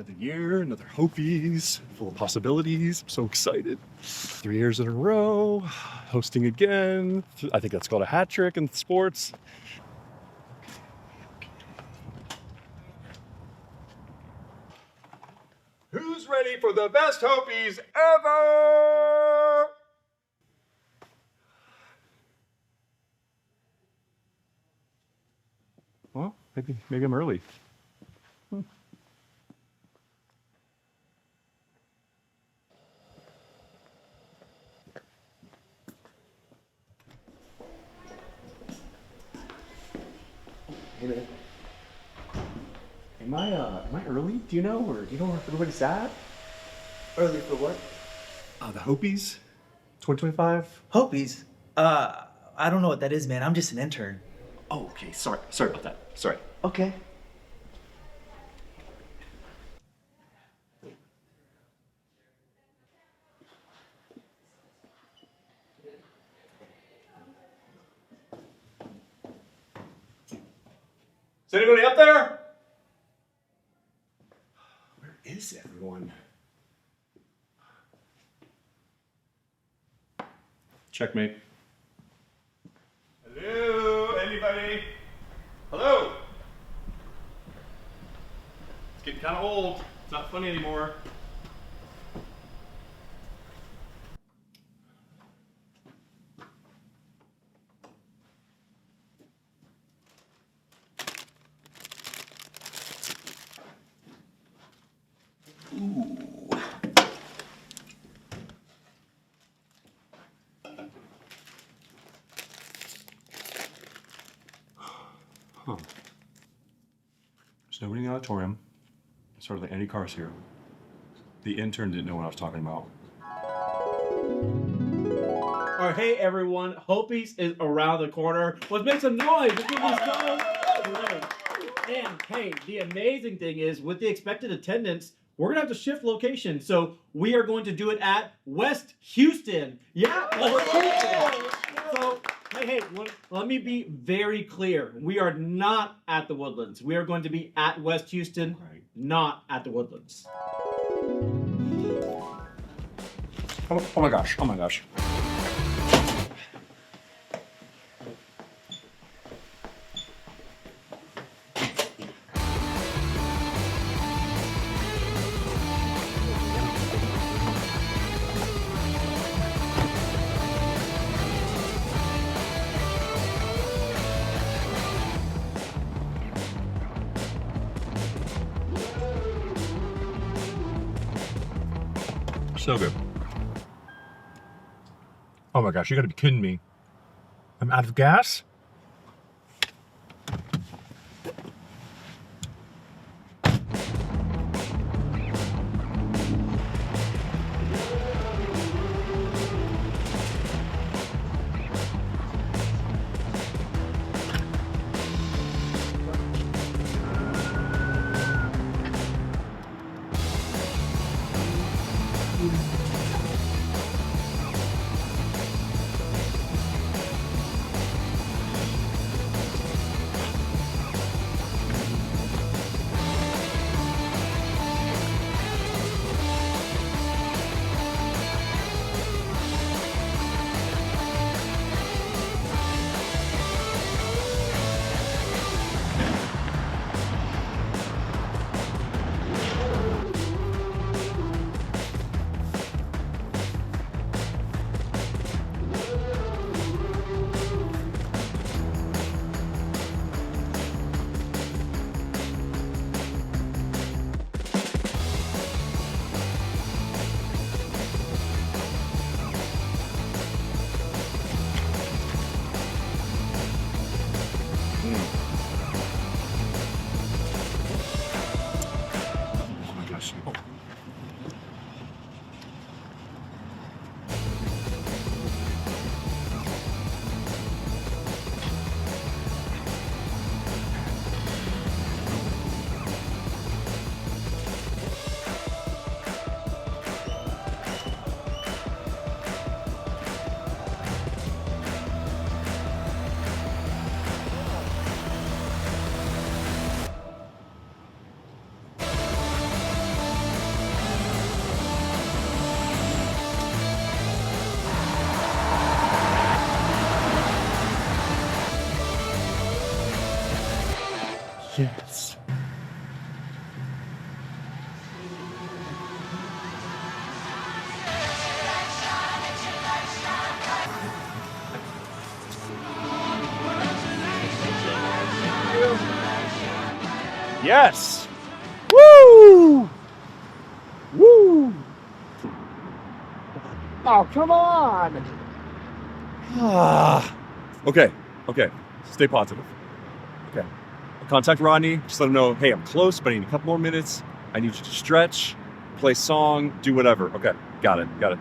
Another year, another Hopies, full of possibilities. I'm so excited. 3 years in a row, hosting again. I think that's called a hat trick in sports. Who's ready for the best Hopies ever? Well, maybe I'm early. Hey man. Am I early? Do you know, or do you know where everybody's at? Early for what? The Hopies, 2025. Hopies? I don't know what that is, man. I'm just an intern. Oh, okay. Sorry about that. Sorry. Okay. Is anybody up there? Where is everyone? Checkmate. Hello? Anybody? Hello? It's getting kind of old. It's not funny anymore. Huh. There's nobody in the auditorium. There's hardly any cars here. The intern didn't know what I was talking about. All right, hey everyone, Hopies is around the corner. Let's make some noise. Let's give these guys. And hey, the amazing thing is, with the expected attendance, we're gonna have to shift location. So we are going to do it at West Houston. Yeah, West Houston. So hey, let me be very clear. We are not at the Woodlands. We are going to be at West Houston, Right. not at the Woodlands. Oh my gosh. Oh my gosh. So good. Oh my gosh, you gotta be kidding me. I'm out of gas? Oh my gosh. Oh. Yes. Yes. Woo! Woo! Oh, come on! Ah. Okay, okay. Stay positive. Okay. I'll contact Rodney. Just let him know, hey, I'm close, but I need a couple more minutes. I need you to stretch, play song, do whatever. Okay, got it, got it.